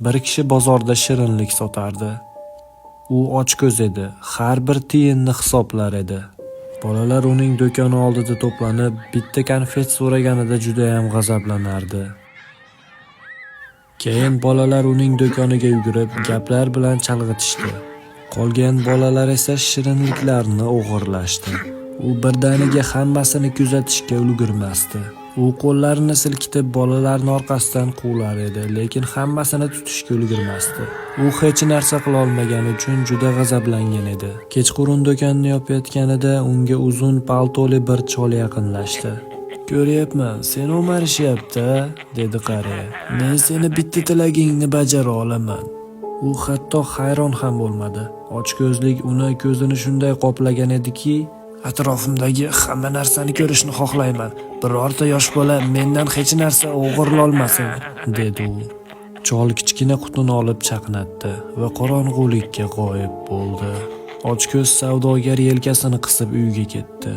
Bir kishi bozorda shirinlik sotardi. U ochko'z edi, har bir tiyinni hisoblar edi. Bolalar uning do'koni oldida to'planib, bitta konfet so'raganida juda ham g'azablanardi. Keyin bolalar uning do'koniga yugurib, gaplar bilan chalg'itishdi. Qolgan bolalar esa shirinliklarni o'g'irlashdi. U birdaniga hammasini kuzatishga ulgurmasdi. U qo'llarini silkitib bolalarning orqasidan quvlar edi, lekin hammasini tutishga ulgurmasdi. U hech narsa qila olmagani uchun juda g'azablangan edi. Kechqurun do'konni yopayotganida unga uzun paltoli bir chol yaqinlashdi. "Ko'ryapman, seni o'marishyapti", dedi qariya. "Men seni bitta tilagingni bajara olaman." U hatto hayron ham bo'lmadi. Ochko'zlik uni ko'zini shunday qoplagan ediki, "Atrofimdagi hamma narsani ko'rishni xohlayman. Birorta yosh bola mendan hech narsa o'g'irlolmasin", dedi u. Chol kichkina qutini olib chaqnatdi va qorong'ulikka g'oyib bo'ldi. Ochko'z savdogar yelkasini qisib uyiga ketdi.